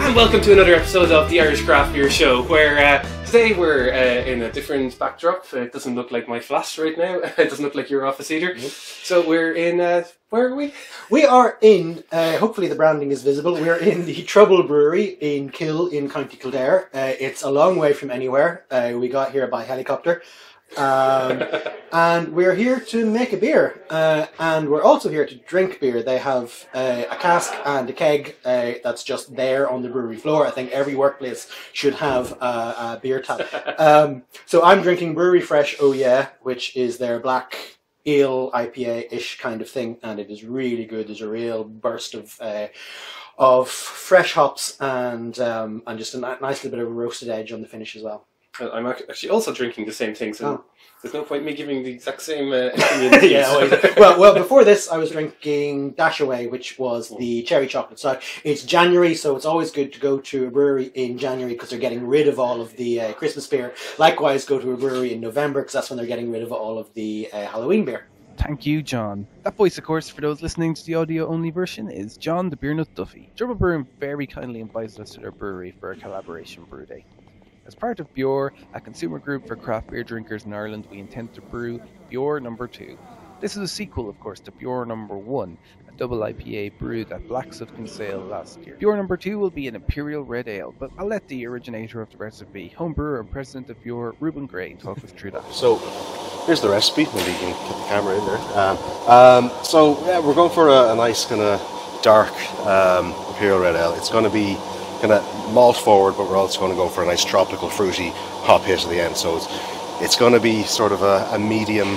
And welcome to another episode of the Irish Craft Beer Show, where today we're in a different backdrop. It doesn't look like my flat right now. It doesn't look like your office either. Nope. So we're in, where are we? We are in, hopefully the branding is visible, we're in the Trouble Brewery in County Kildare. It's a long way from anywhere. We got here by helicopter. And we're here to make a beer, and we're also here to drink beer. They have a cask and a keg that's just there on the brewery floor. I think every workplace should have a beer tap. So I'm drinking Brewery Fresh Oh Yeah, which is their black ale IPA-ish kind of thing, and it is really good. There's a real burst of fresh hops and just a nice little bit of a roasted edge on the finish as well. I'm actually also drinking the same thing, so there's no point in me giving the exact same opinion. Yeah, well, before this I was drinking Dash Away, which was the cherry chocolate side. It's January, so it's always good to go to a brewery in January because they're getting rid of all of the Christmas beer. Likewise, go to a brewery in November because that's when they're getting rid of all of the Halloween beer. Thank you, John. That voice, of course, for those listening to the audio-only version, is John the Beer Nut Duffy. Trouble Brewing very kindly invited us to their brewery for a collaboration brew day. As part of Beoir, a consumer group for craft beer drinkers in Ireland, we intend to brew Beoir No. 2. This is a sequel, of course, to Beoir No. 1, a double IPA brewed at Blacksmith Kinsale last year. Beoir No. 2 will be an Imperial Red Ale, but I'll let the originator of the recipe, homebrewer and president of Beoir, Reuben Gray, talk us through that. So, here's the recipe. Maybe you can get the camera in there. So, we're going for a nice kind of dark Imperial Red Ale. It's going to be kind of malt forward, but we're also going to go for a nice tropical fruity hop hit at the end. So it's going to be sort of a medium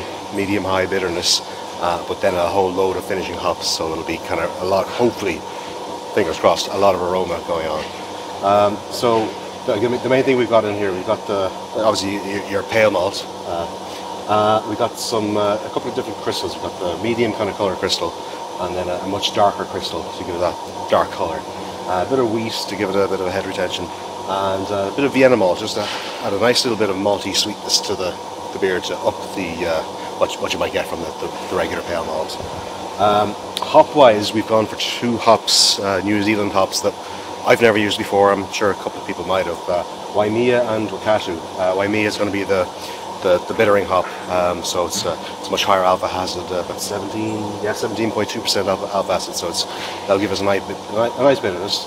high bitterness, but then a whole load of finishing hops. So it'll be kind of a lot, hopefully, fingers crossed, a lot of aroma going on. So the main thing we've got in here, we've got obviously your pale malt. We've got a couple of different crystals. We've got the medium kind of color crystal, and then a much darker crystal to give it that dark color. A bit of wheat to give it a bit of a head retention, and a bit of Vienna malt just to add a nice little bit of malty sweetness to the beer to up the what you might get from the regular pale malt. Hop wise, we've gone for two hops, New Zealand hops that I've never used before. I'm sure a couple of people might have. Waimea and Wakatu. Waimea is going to be the bittering hop, so it's a much higher alpha acid, about 17.2% alpha acid, so that'll give us a nice bitterness.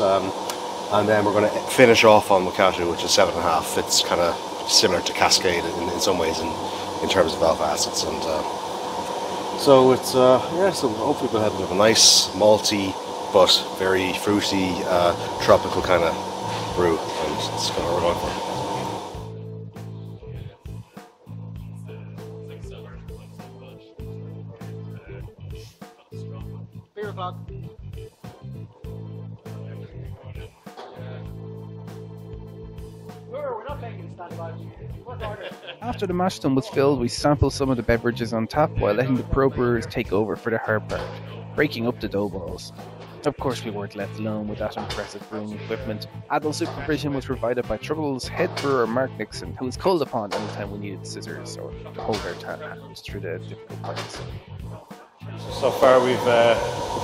And then we're going to finish off on Wakatu, which is 7.5. It's kind of similar to Cascade in some ways in terms of alpha acids, and so it's so hopefully we'll have a nice malty but very fruity tropical kind of brew, and that's kind of what we're going for. After the mash tun was filled, we sampled some of the beverages on tap while letting the pro brewers take over for the hard part, breaking up the dough balls. Of course, we weren't left alone with that impressive brewing equipment. Adult supervision was provided by Trouble's head brewer Mark Nixon, who was called upon anytime we needed scissors or to hold our hands through the difficult parts. So far we've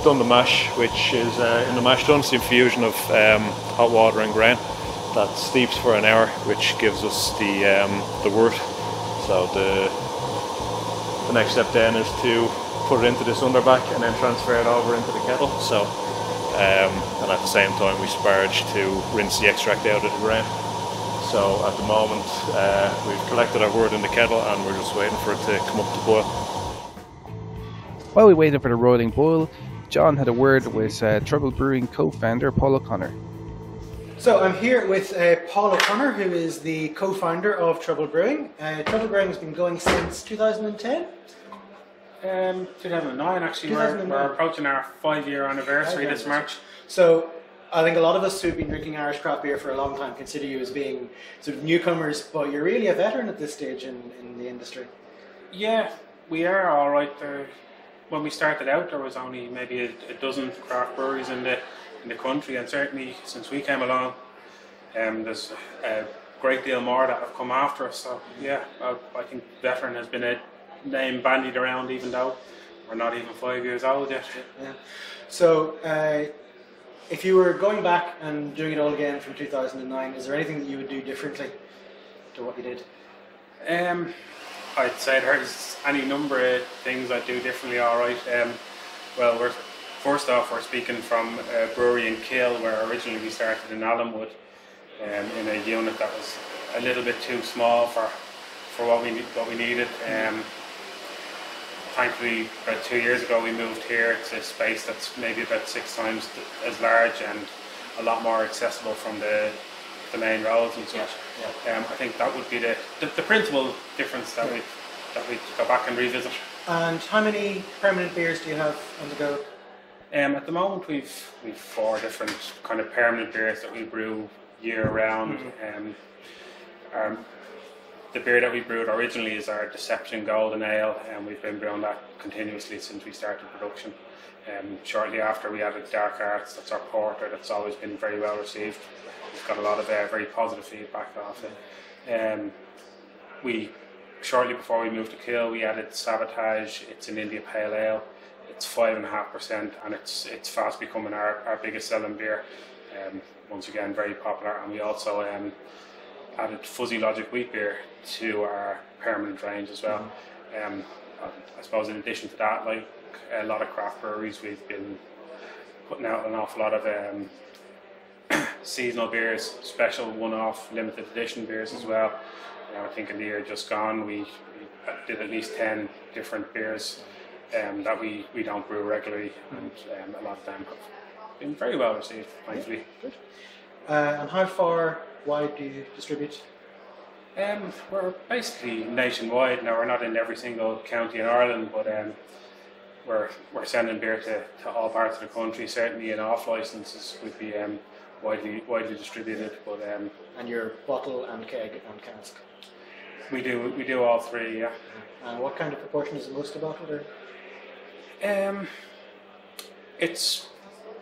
done the mash, which is in the mash tun, it's the infusion of hot water and grain that steeps for an hour, which gives us the wort. So the next step then is to put it into this underback and then transfer it over into the kettle. So and at the same time we sparge to rinse the extract out of the grain. So at the moment we've collected our wort in the kettle and we're just waiting for it to come up to boil. While we waited for the roiling boil, John had a word with Trouble Brewing co-founder Paul O'Connor. So I'm here with Paul O'Connor, who is the co-founder of Trouble Brewing. Trouble Brewing has been going since 2010? 2009 actually. 2009. We're approaching our 5-year anniversary this March. So I think a lot of us who've been drinking Irish craft beer for a long time consider you as being sort of newcomers, but you're really a veteran at this stage in the industry. Yeah, we are all right. When we started out, there was only maybe a dozen craft breweries in the country, and certainly since we came along, there's a great deal more that have come after us. So yeah, I think veteran has been a name bandied around, even though we're not even 5 years old yet. Yeah. So if you were going back and doing it all again from 2009, is there anything that you would do differently to what you did? I'd say there's any number of things I'd do differently. All right. Well, first off, we're speaking from a brewery in Kill, where originally we started in Allenwood, in a unit that was a little bit too small for what we needed. Thankfully, about 2 years ago, we moved here to a space that's maybe about 6 times as large and a lot more accessible from the main roads and such. I think that would be the principal difference that we go back and revisit. And how many permanent beers do you have on the go? At the moment, we've 4 different kind of permanent beers that we brew year round. The beer that we brewed originally is our Deception Golden Ale, and we've been brewing that continuously since we started production. Shortly after, we added Dark Arts, that's our porter, that's always been very well received. We've got a lot of very positive feedback off it. Shortly before we moved to Kill, we added Sabotage. It's an India Pale Ale. It's 5.5%, and it's fast becoming our biggest selling beer. Once again, very popular. And we also added Fuzzy Logic Wheat Beer to our permanent range as well. I suppose in addition to that, like a lot of craft breweries, we've been putting out an awful lot of seasonal beers, special one-off limited edition beers as well. I think in the year just gone, we did at least 10 different beers that we don't brew regularly, and a lot of them have been very well received, thankfully. Good. And how far wide do you distribute? We're basically nationwide now. We're not in every single county in Ireland, but we're sending beer to all parts of the country. Certainly in off licenses would be widely distributed. But and your bottle and keg and cask? We do all 3, yeah. And what kind of proportion is the most to bottle? Or? It's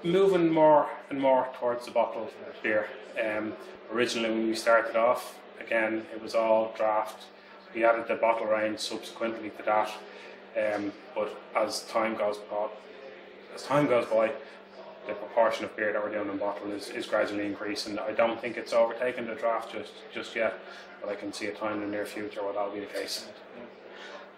moving more and more towards the bottled beer. Originally, when we started off, again, it was all draft. We added the bottle range subsequently to that. But as time goes by, the proportion of beer that we're doing in bottle is gradually increasing. I don't think it's overtaken the draft just yet, but I can see a time in the near future where that'll be the case.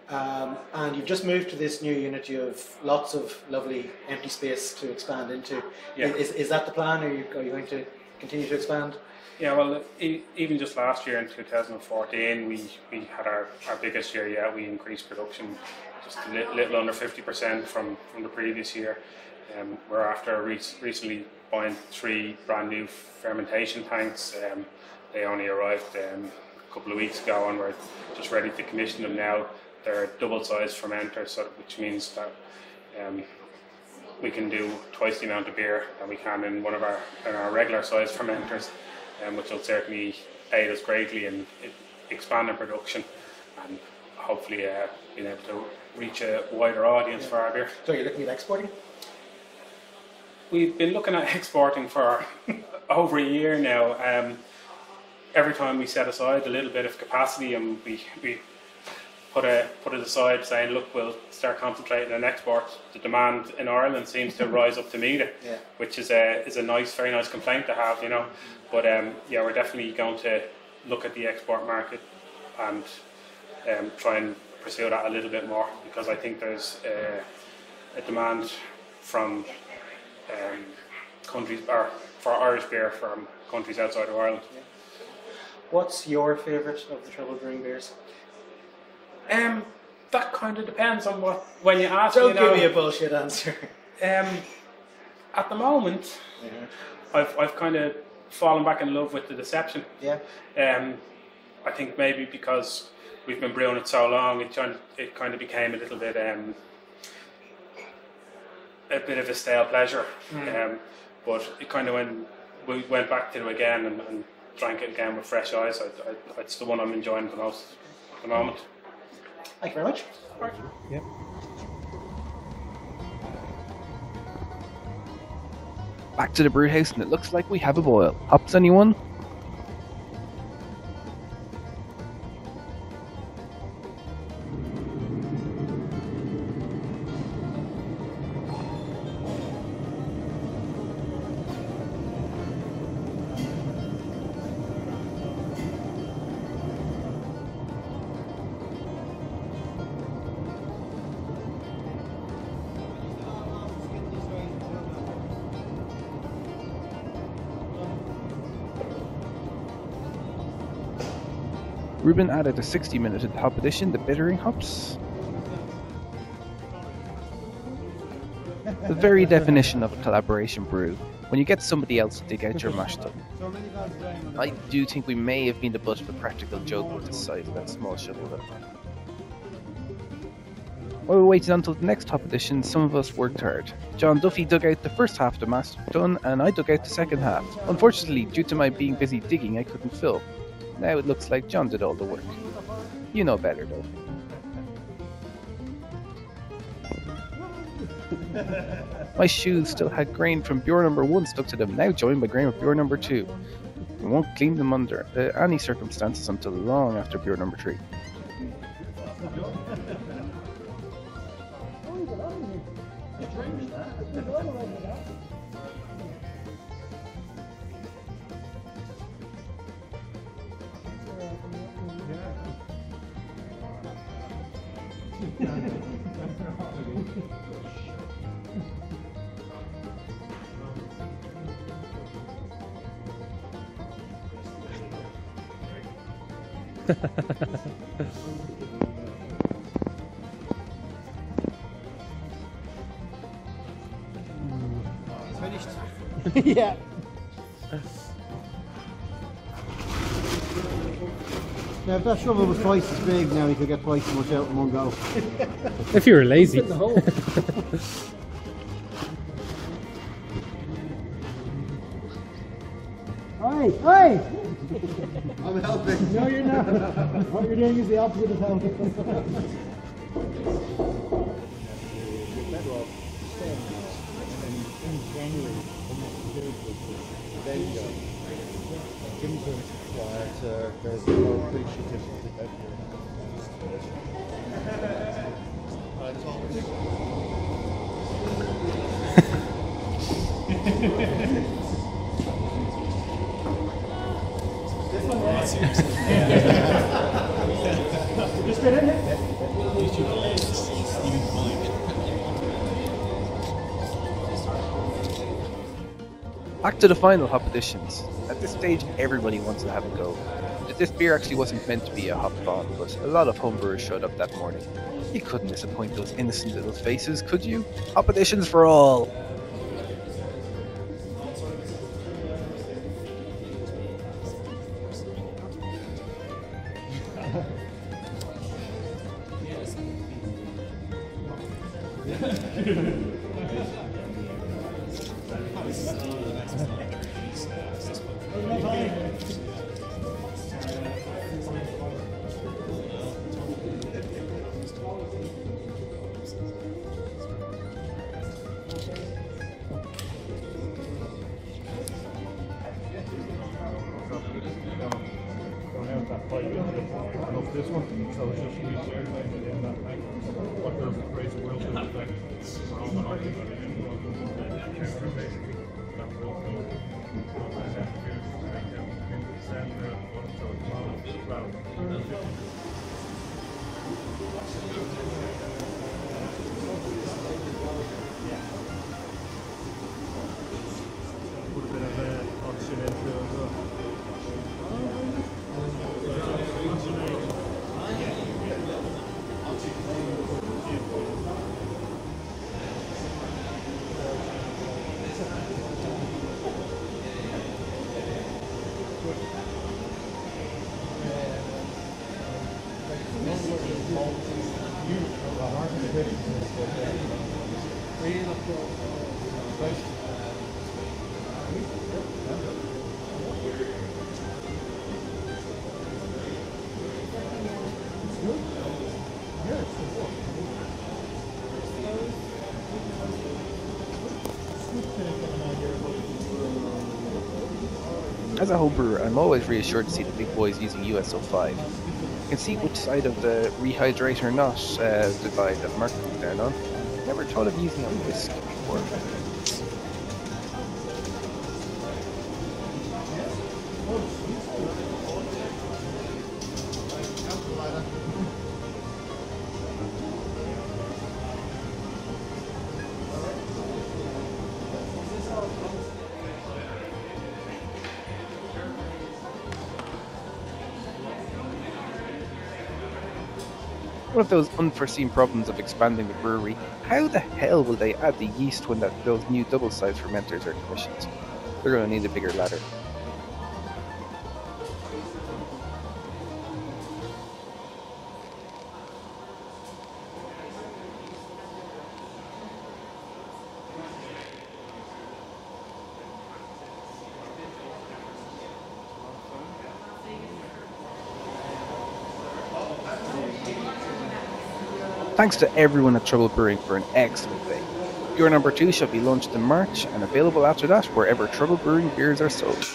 And you've just moved to this new unit. You have lots of lovely empty space to expand into. Yeah. Is that the plan? Are you going to continue to expand? Yeah, well, even just last year in 2014, we had our biggest year yet. We increased production just a little under 50% from the previous year. We're after recently buying 3 brand new fermentation tanks. They only arrived a couple of weeks ago, and we're just ready to commission them now. They're double-sized fermenters, which means that we can do twice the amount of beer that we can in one of our regular-sized fermenters, which will certainly aid us greatly in expanding production and hopefully being able to reach a wider audience for our beer. So you're looking at exporting? We've been looking at exporting for over a year now. Every time we set aside a little bit of capacity, and we put it aside, saying, "Look, we'll start concentrating on export." The demand in Ireland seems to rise up to meet it, which is a very nice complaint to have, you know. But we're definitely going to look at the export market and try and pursue that a little bit more, because I think there's a demand from countries, or for Irish beer from countries outside of Ireland. Yeah. What's your favourite of the Trouble Brewing beers? That kind of depends on when you ask. Don't give me a bullshit answer. At the moment, I've kind of fallen back in love with the Deception. Yeah. I think maybe because we've been brewing it so long, it kind of became a little bit of a stale pleasure. But it kind of, when we went back to it again and drank it again with fresh eyes, it's the one I'm enjoying the most at the moment. Thank you very much. Right. Yep. Back to the brew house, and it looks like we have a boil. Hops, anyone? Ruben added a 60-minute to the top edition, the bittering hops. The very definition of a collaboration brew, when you get somebody else to dig out your mash tun. I do think we may have been the butt of a practical joke with the size of that small shovel though. While we waited until the next top edition, some of us worked hard. John Duffy dug out the first half of the mash tun, and I dug out the second half. Unfortunately, due to my being busy digging, I couldn't fill. Now it looks like John did all the work. You know better though. My shoes still had grain from Beoir number 1 stuck to them, now joined by grain of Beoir number 2. We won't clean them under any circumstances until long after Beoir number 3. Yeah. Now, if that shovel was twice as big, now you could get twice as much out in one go. If you were lazy. Hey! I'm helping. No, you're not. What you're doing is the opposite of helping. There's no appreciative of Just get in it. Back to the final hop editions. At this stage, everybody wants to have a go. This beer actually wasn't meant to be a hop bomb, but a lot of homebrewers showed up that morning. You couldn't disappoint those innocent little faces, could you? Hop editions for all! This one, so it's just in that bank. What the race will do effect for all the hockey. Put a bit of oxygen into it as well. As a homebrewer, I'm always reassured to see the big boys using USO5. You can see which side of the rehydrate or not divide that Mark put down on. Never thought of using a whisk before. One of those unforeseen problems of expanding the brewery, how the hell will they add the yeast when those new double-sized fermenters are commissioned? They're going to need a bigger ladder. Thanks to everyone at Trouble Brewing for an excellent day. Beer number 2 shall be launched in March and available after that wherever Trouble Brewing beers are sold.